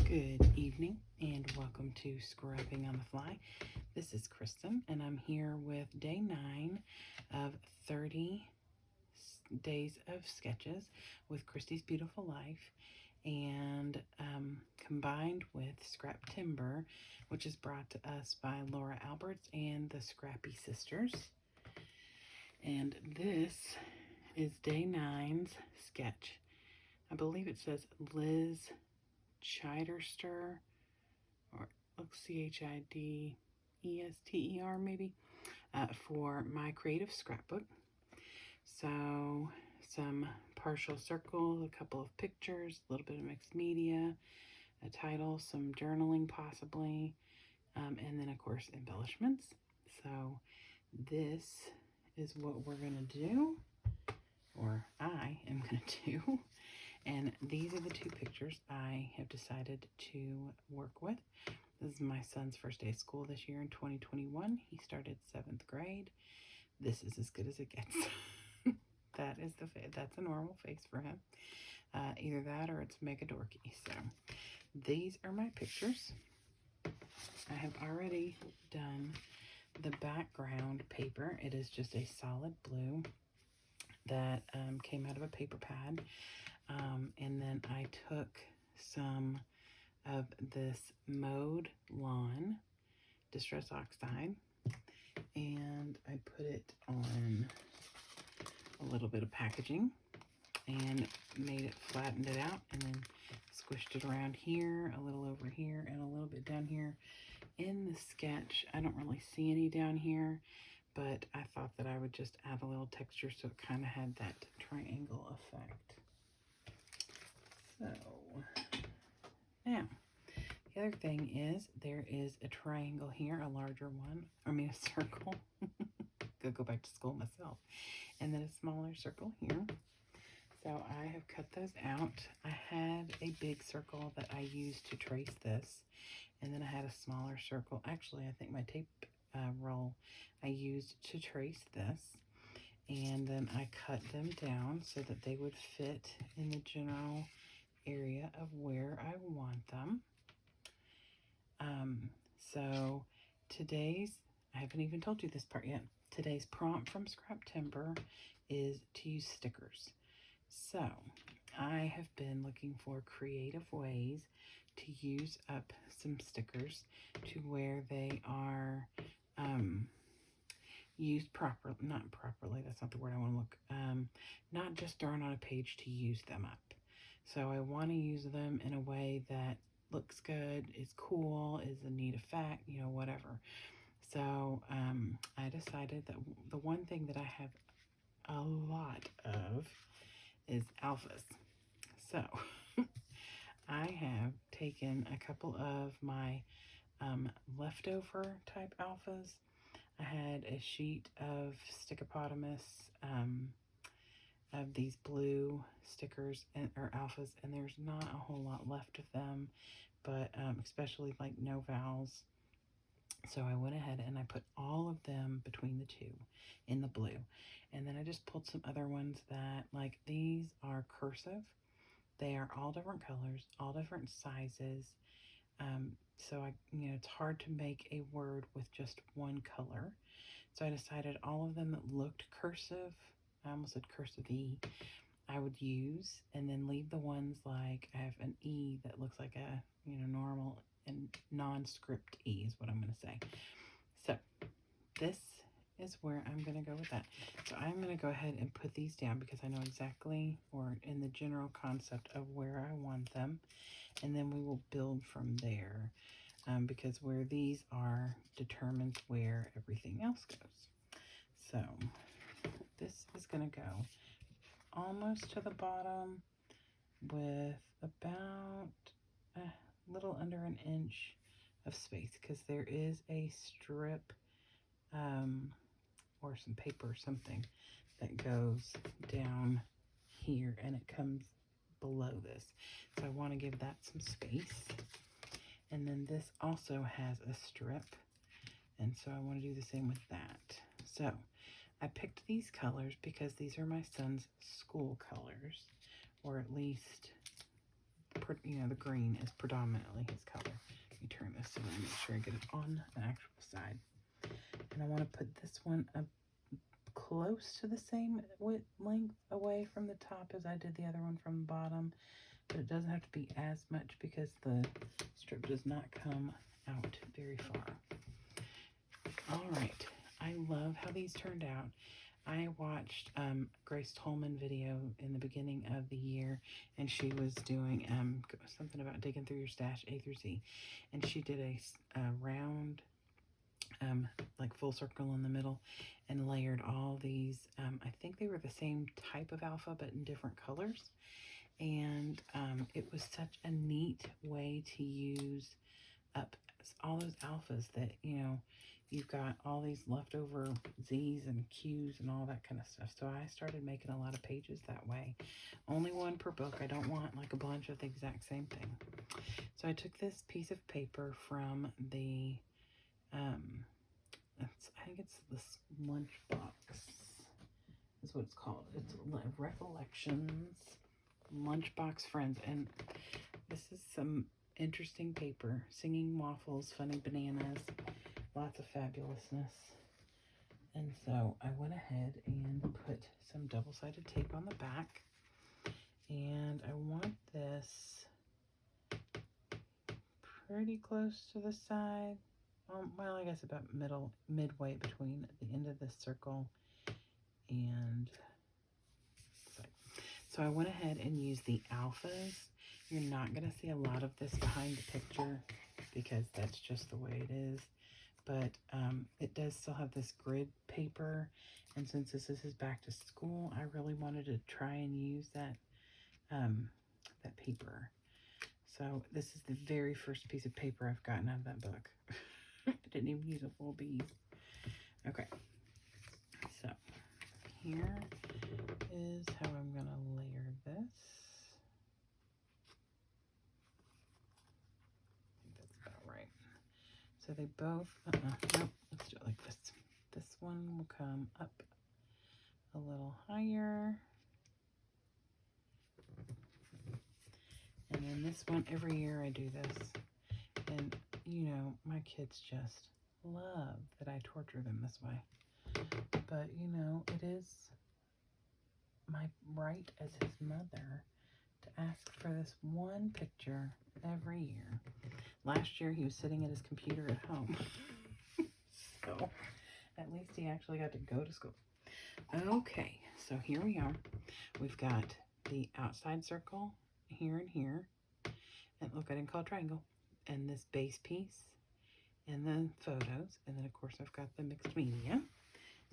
Good evening and welcome to Scrapping on the Fly. This is Kristen and I'm here with day 9 of 30 days of sketches with Christy's Beautiful Life and combined with Scraptember, which is brought to us by Laura Alberts and the Scrappy Sisters. And this is day 9's sketch. I believe it says Liz Chiderster, or looks Chidester maybe, for my creative scrapbook. So some partial circles, a couple of pictures, a little bit of mixed media, a title, some journaling possibly, and then of course embellishments. So this is what we're gonna do, or I am gonna do. And these are the two pictures I have decided to work with. This is my son's first day of school this year in 2021. He started 7th grade. This is as good as it gets. That's a normal face for him. Either that or it's mega dorky. So these are my pictures. I have already done the background paper. It is just a solid blue that came out of a paper pad. And then I took some of this Mowed Lawn Distress Oxide and I put it on a little bit of packaging and made it, flattened it out, and then squished it around here, a little over here, and a little bit down here. In the sketch, I don't really see any down here, but I thought that I would just add a little texture so it kind of had that triangle effect. So now the other thing is there is a triangle here, a larger one, a circle. Go back to school myself. And then a smaller circle here. So I have cut those out. I had a big circle that I used to trace this, and then I had a smaller circle. Actually, I think my tape roll I used to trace this, and then I cut them down so that they would fit in the general area of where I want them. So I haven't even told you this part yet. Today's prompt from Scraptember is to use stickers. So I have been looking for creative ways to use up some stickers to where they are used properly, not properly, that's not the word I want to look, not just thrown on a page to use them up. So I want to use them in a way that looks good, is cool, is a neat effect, whatever. So I decided that the one thing that I have a lot of is alphas. So I have taken a couple of my leftover type alphas. I had a sheet of Stickopotamus of these blue stickers or alphas, and there's not a whole lot left of them, but especially like no vowels. So I went ahead and I put all of them between the two in the blue. And then I just pulled some other ones that, like, these are cursive. They are all different colors, all different sizes. So it's hard to make a word with just one color. So I decided all of them that looked cursive, I almost said cursive-y, I would use, and then leave the ones like I have an E that looks like a, normal and non-script E is what I'm going to say. So this is where I'm going to go with that. So I'm going to go ahead and put these down because I know exactly, or in the general concept of where I want them. And then we will build from there because where these are determines where everything else goes. So this is going to go almost to the bottom with about a little under an inch of space because there is a strip or some paper or something that goes down here and it comes below this. So I want to give that some space. And then this also has a strip, and so I want to do the same with that. So I picked these colors because these are my son's school colors, or at least you know, the green is predominantly his color. Let me turn this so I make sure I get it on the actual side. And I want to put this one up close to the same length away from the top as I did the other one from the bottom, but it doesn't have to be as much because the strip does not come out very far. All right, I love how these turned out. I watched Grace Tolman video in the beginning of the year, and she was doing something about digging through your stash A through Z, and she did a round like full circle in the middle and layered all these. I think they were the same type of alpha but in different colors, and it was such a neat way to use up all those alphas that, you know, you've got all these leftover Z's and Q's and all that kind of stuff. So I started making a lot of pages that way. Only one per book. I don't want like a bunch of the exact same thing. So I took this piece of paper from the, I think it's this lunchbox is what it's called. It's Recollections Lunchbox Friends. And this is some interesting paper. Singing waffles, funny bananas, lots of fabulousness. And so I went ahead and put some double-sided tape on the back, and I want this pretty close to the side. Well, I guess about midway between the end of this circle and the side. So I went ahead and used the alphas. You're not going to see a lot of this behind the picture because that's just the way it is. But it does still have this grid paper, and since this is back to school, I really wanted to try and use that that paper. So this is the very first piece of paper I've gotten out of that book. I didn't even use a full piece. Okay, so here is how I'm going to layer this. So they both, nope, let's do it like this. This one will come up a little higher. And then this one, every year I do this. And, you know, my kids just love that I torture them this way. But, you know, it is my right as his mother to ask for this one picture every year. Last year, he was sitting at his computer at home. So, at least he actually got to go to school. Okay, so here we are. We've got the outside circle here and here. And look, I didn't call it triangle. And this base piece. And then photos. And then, of course, I've got the mixed media.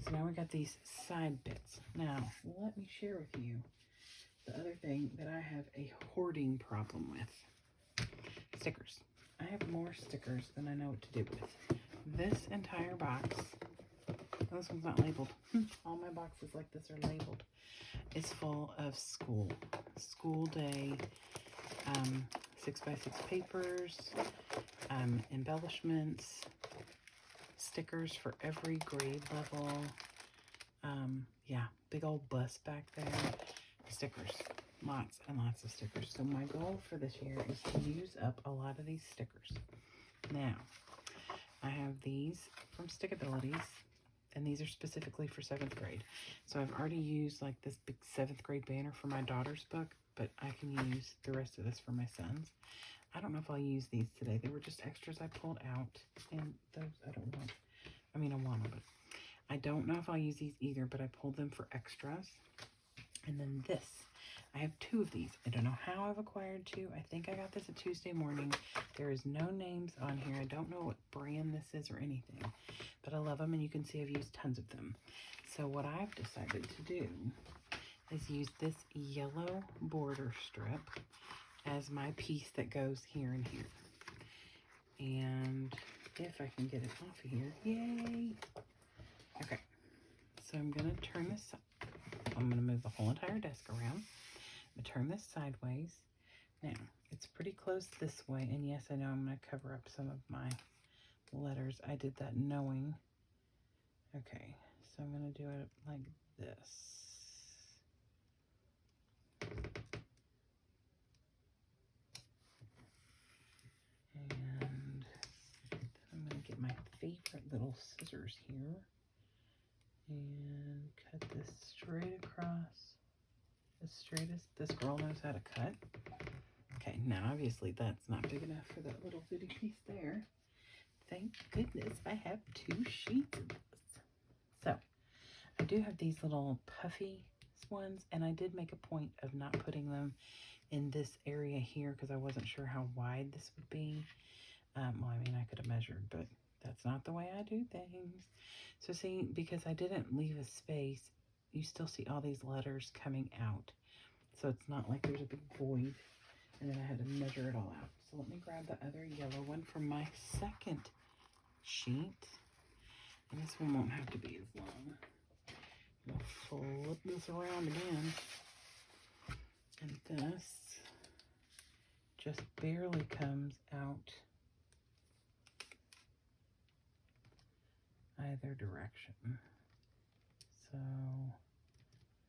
So now we got these side bits. Now, let me share with you the other thing that I have a hoarding problem with. Stickers. I have more stickers than I know what to do with. This entire box, this one's not labeled. All my boxes like this are labeled. It's full of school day, 6x6 papers, embellishments, stickers for every grade level. Yeah, big old bus back there. Stickers. Lots and lots of stickers. So my goal for this year is to use up a lot of these stickers. Now, I have these from Stickabilities, and these are specifically for 7th grade. So I've already used like this big 7th grade banner for my daughter's book, but I can use the rest of this for my son's. I don't know if I'll use these today. They were just extras I pulled out, and those I don't want. I mean, I want them, but I don't know if I'll use these either, but I pulled them for extras. And then this. I have 2 of these. I don't know how I've acquired 2. I think I got this a Tuesday morning. There is no names on here. I don't know what brand this is or anything, but I love them, and you can see I've used tons of them. So what I've decided to do is use this yellow border strip as my piece that goes here and here. And if I can get it off of here, yay! Okay, so I'm going to turn this up. I'm going to move the whole entire desk around. I'm going to turn this sideways. Now, it's pretty close this way, and yes, I know I'm going to cover up some of my letters. I did that knowing. Okay, so I'm going to do it like this. little scissors here and cut this straight across, as straight as this girl knows how to cut. Okay, now obviously that's not big enough for that little bitty piece there. Thank goodness I have 2 sheets of this. So I do have these little puffy ones, and I did make a point of not putting them in this area here because I wasn't sure how wide this would be. Well, I mean, I could have measured, but that's not the way I do things. So see, because I didn't leave a space, you still see all these letters coming out. So it's not like there's a big void, and then I had to measure it all out. So let me grab the other yellow one from my second sheet. And this one won't have to be as long. We'll flip this around again. And this just barely comes out either direction. So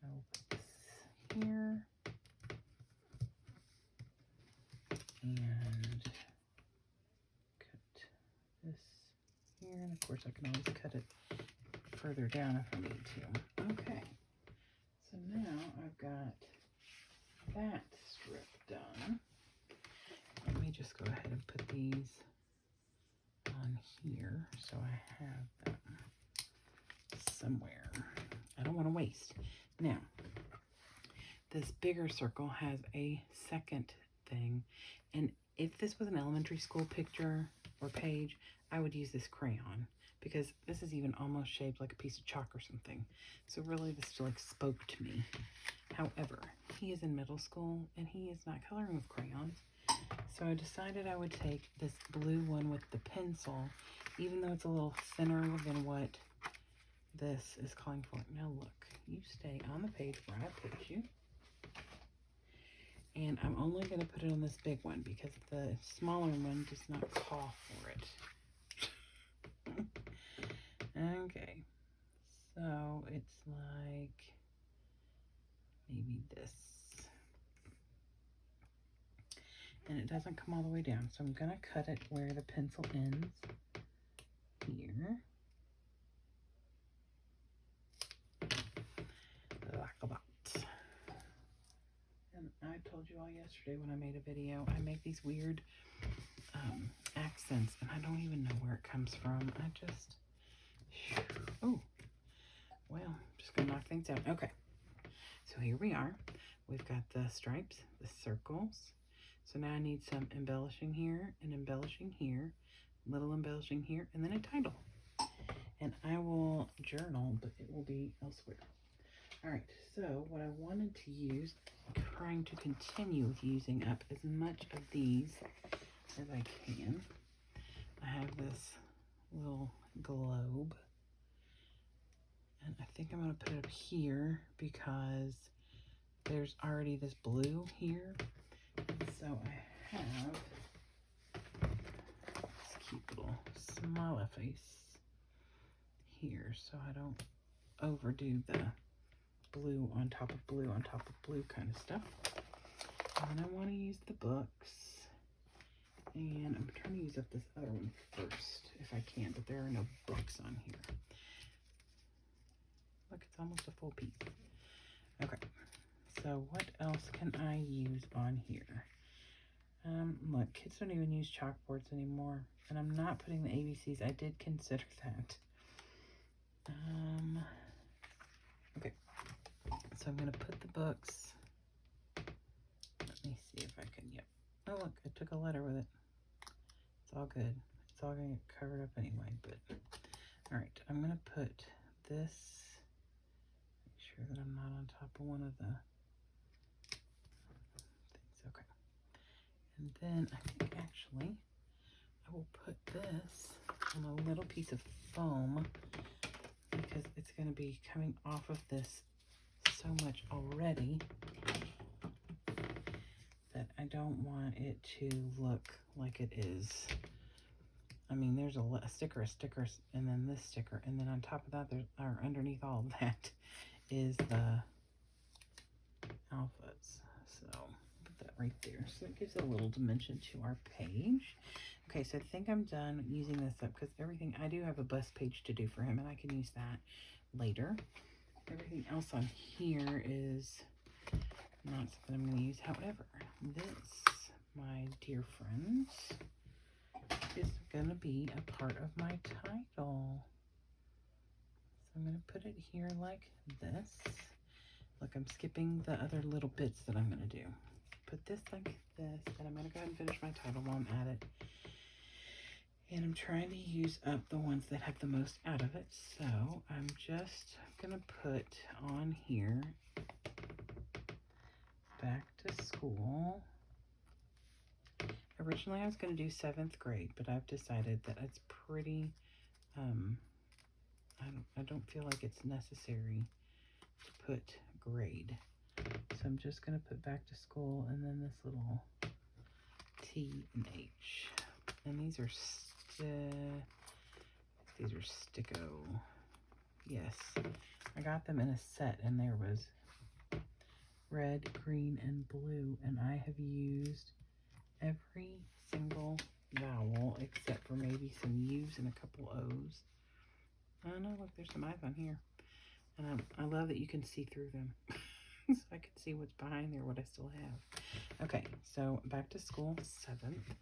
I'll put this here and cut this here. And of course I can always cut it further down if I need to. Okay, so now I've got that strip done. Let me just go ahead and put these on here so I have them somewhere. I don't want to waste. Now, this bigger circle has a second thing, and if this was an elementary school picture or page, I would use this crayon because this is even almost shaped like a piece of chalk or something. So really this like spoke to me. However, he is in middle school and he is not coloring with crayons. So I decided I would take this blue one with the pencil, even though it's a little thinner than what this is calling for. Now look, you stay on the page where I put you. And I'm only going to put it on this big one because the smaller one does not call for it. Okay, so it's like maybe this. And it doesn't come all the way down, so I'm going to cut it where the pencil ends here. Like that. And I told you all yesterday when I made a video, I make these weird accents, and I don't even know where it comes from. I just, oh, well, I'm just going to knock things out. Okay, so here we are. We've got the stripes, the circles. So now I need some embellishing here and embellishing here, little embellishing here, and then a title. And I will journal, but it will be elsewhere. All right, so what I wanted to use, trying to continue with using up as much of these as I can. I have this little globe, and I think I'm going to put it up here because there's already this blue here. So I have this cute little smiley face here so I don't overdo the blue on top of blue on top of blue kind of stuff. And I want to use the books, and I'm trying to use up this other one first if I can, but there are no books on here. Look, it's almost a full piece. Okay, so what else can I use on here? Look, kids don't even use chalkboards anymore, and I'm not putting the ABCs. I did consider that. Okay, so I'm going to put the books. Let me see if I can, yep. Oh, look, I took a letter with it. It's all good. It's all going to get covered up anyway, but, all right, I'm going to put this, make sure that I'm not on top of one of the things, okay. And then I think actually I will put this on a little piece of foam because it's going to be coming off of this so much already that I don't want it to look like it is. I mean, there's a sticker, and then this sticker, and then on top of that, or underneath all of that, is the alphas. So put that right there. So it gives a little dimension to our page. Okay, so I think I'm done using this up because everything, I do have a bust page to do for him and I can use that later. Everything else on here is not something I'm going to use. However, this, my dear friends, is going to be a part of my title. So I'm going to put it here like this. Look, I'm skipping the other little bits that I'm going to do. Put this like this, and I'm going to go ahead and finish my title while I'm at it. And I'm trying to use up the ones that have the most out of it. So I'm just going to put on here, back to school. Originally I was going to do 7th grade, but I've decided that it's pretty, I don't feel like it's necessary to put grade. So I'm just going to put back to school and then this little T and H. And these are Sticko. Yes, I got them in a set and there was red, green, and blue, and I have used every single vowel except for maybe some U's and a couple O's. Oh no, look, there's some I's on here. And I love that you can see through them. So I can see what's behind there, what I still have. Okay, so back to school, 7th.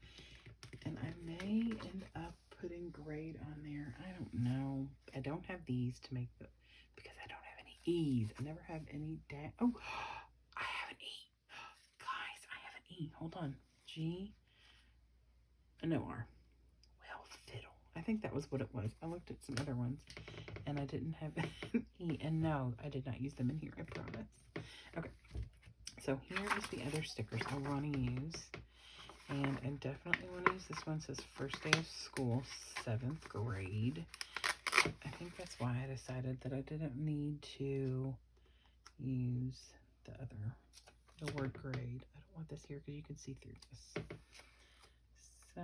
And I may end up putting grade on there. I don't know. I don't have these to make the, because I don't have any E's. I never have any oh, I have an E. Guys, I have an E. Hold on. G, no R. Well, fiddle. I think that was what it was. I looked at some other ones and I didn't have an E. And no, I did not use them in here, I promise. Okay, so here is the other stickers I want to use. And I definitely want to use this one. It says first day of school, 7th grade. I think that's why I decided that I didn't need to use the word grade. I don't want this here because you can see through this. So,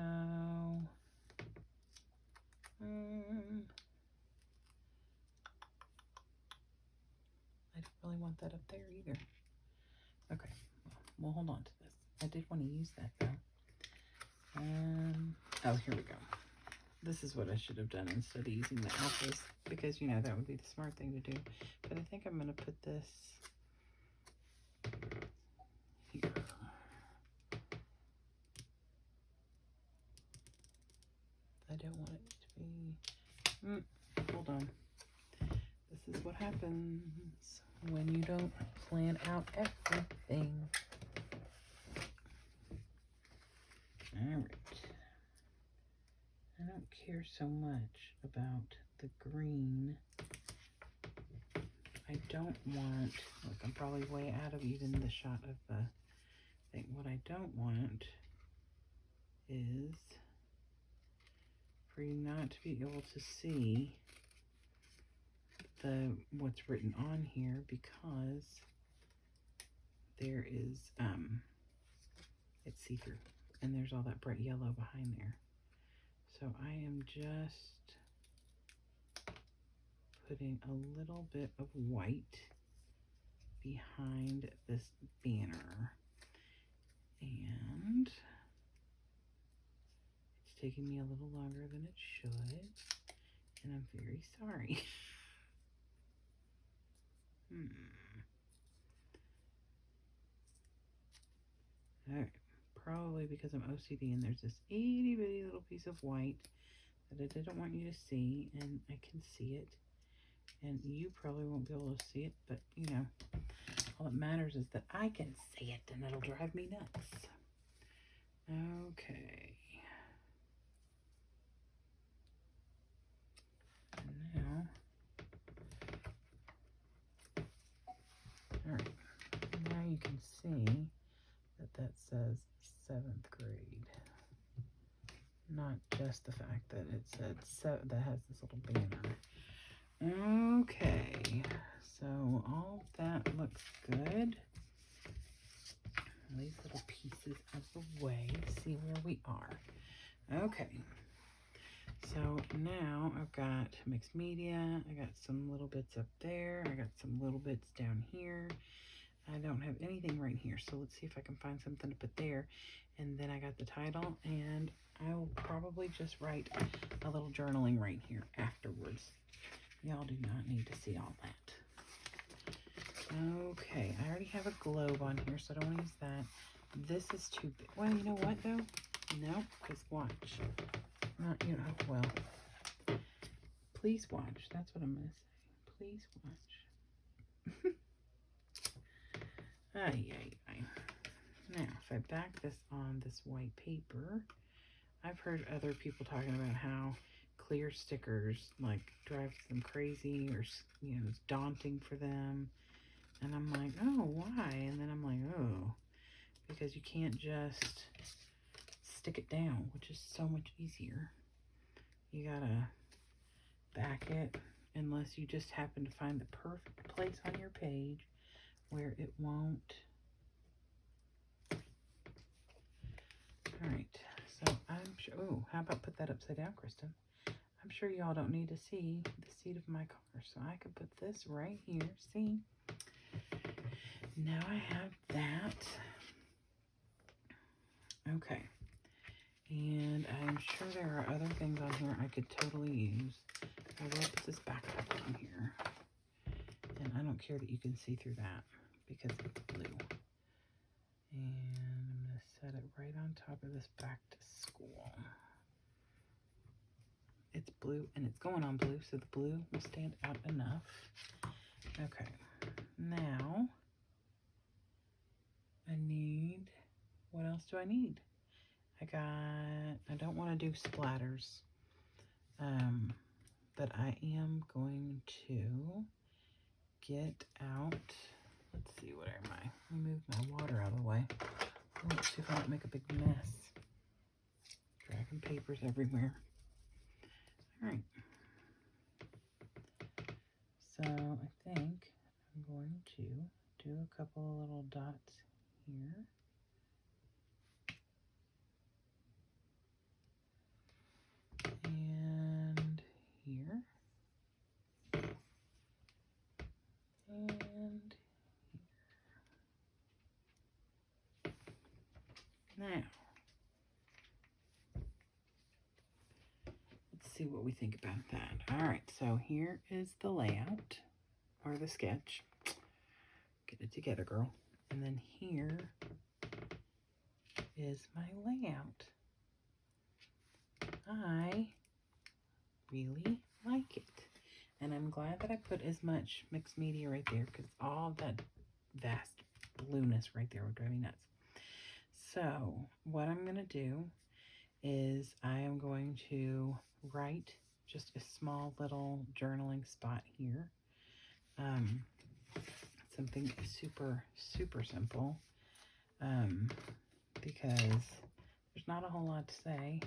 I don't really want that up there either. Okay, we'll hold on to this. I did want to use that though. Oh, here we go. This is what I should have done instead of using the alphas, because, you know, that would be the smart thing to do. But I think I'm going to put this here. I don't want it to be... hold on. This is what happens when you don't plan out everything. Alright. I don't care so much about the green. I don't want, look, I'm probably way out of even the shot of the thing. What I don't want is for you not to be able to see what's written on here, because there is, it's see-through, and there's all that bright yellow behind there. So I am just putting a little bit of white behind this banner. And it's taking me a little longer than it should. And I'm very sorry. Alright. Probably because I'm OCD and there's this itty bitty little piece of white that I didn't want you to see, and I can see it, and you probably won't be able to see it, but you know, all that matters is that I can see it, and it'll drive me nuts. Okay. And now, all right, now you can see that says 7th grade. Not just the fact that it said that has this little banner. Okay, so all that looks good. These little pieces of the way, see where we are. Okay, so now I've got mixed media. I got some little bits up there. I got some little bits down here. I don't have anything right here, so let's see if I can find something to put there. And then I got the title, and I'll probably just write a little journaling right here afterwards. Y'all do not need to see all that. Okay, I already have a globe on here, so I don't want to use that. This is too big. Well, you know what, though? No, because watch. Not, you know, well, please watch. That's what I'm going to say. Please watch. Ay, ay, ay. Now, if I back this on this white paper, I've heard other people talking about how clear stickers like drive them crazy, or, you know, it's daunting for them. And I'm like, oh, why? And then I'm like, oh, because you can't just stick it down, which is so much easier. You gotta back it, unless you just happen to find the perfect place on your page where it won't. All right, so I'm sure, oh, how about put that upside down, Kristen? I'm sure y'all don't need to see the seat of my car, so I could put this right here, see? Now I have that. Okay, and I'm sure there are other things on here I could totally use. I will put this back up on here, and I don't care that you can see through that because it's blue. And I'm going to set it right on top of this back to school. It's blue, and it's going on blue, so the blue will stand out enough. Okay, now I need, what else do I need? I don't want to do splatters, but I am going to get out, let's see, what am I? Let me move my water out of the way. Let's see if I don't make a big mess. Dragging papers everywhere. All right. So I think I'm going to do a couple of little dots here. And here. And here. Now, let's see what we think about that. All right, so here is the layout, or the sketch. Get it together, girl. And then here is my layout. I really like it. And I'm glad that I put as much mixed media right there, because all that vast blueness right there would drive me nuts. So what I'm going to do is I am going to write just a small little journaling spot here. Something super, super simple, because there's not a whole lot to say,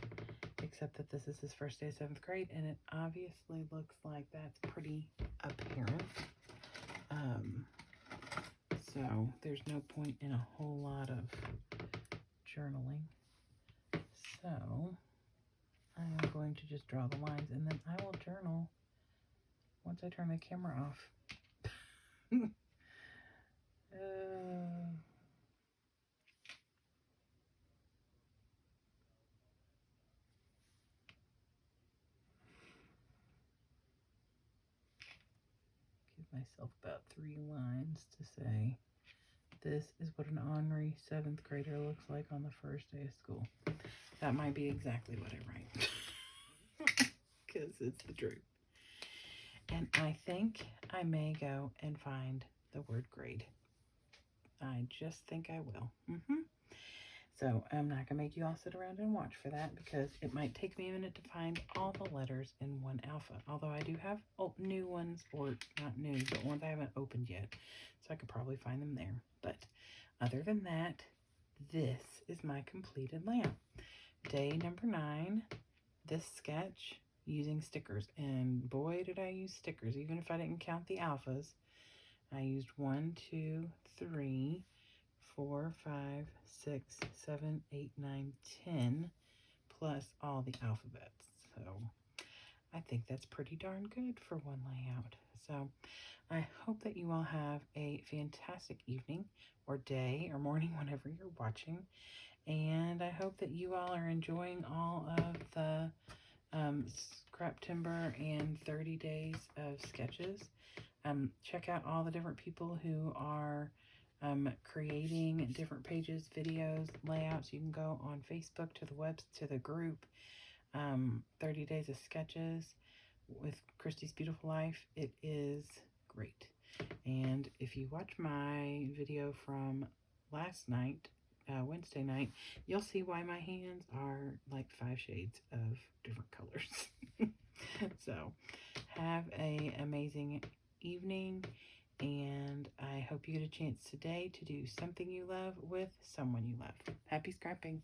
except that this is his first day of 7th grade, and it obviously looks like that's pretty apparent. So there's no point in a whole lot of journaling. So I am going to just draw the lines, and then I will journal once I turn the camera off. Give myself about 3 lines to say, this is what an ornery 7th grader looks like on the first day of school. That might be exactly what I write, because it's the truth. And I think I may go and find the word grade. I just think I will. So I'm not going to make you all sit around and watch for that, because it might take me a minute to find all the letters in one alpha. Although I do have new ones, or not new, but ones I haven't opened yet. So I could probably find them there. But other than that, this is my completed layout. Day number 9, this sketch using stickers. And boy, did I use stickers. Even if I didn't count the alphas, I used 1, 2, 3, 4, 5, 6, 7, 8, 9, 10, plus all the alphabets. So I think that's pretty darn good for one layout. So I hope that you all have a fantastic evening or day or morning whenever you're watching. And I hope that you all are enjoying all of the Scraptember and 30 days of sketches. Check out all the different people who are creating different pages, videos, layouts. You can go on Facebook to the group, 30 Days of Sketches with Christy's Beautiful Life. It is great. And if you watch my video from last night, Wednesday night, you'll see why my hands are like 5 shades of different colors. So have a amazing evening, and I hope you get a chance today to do something you love with someone you love. Happy scrapping!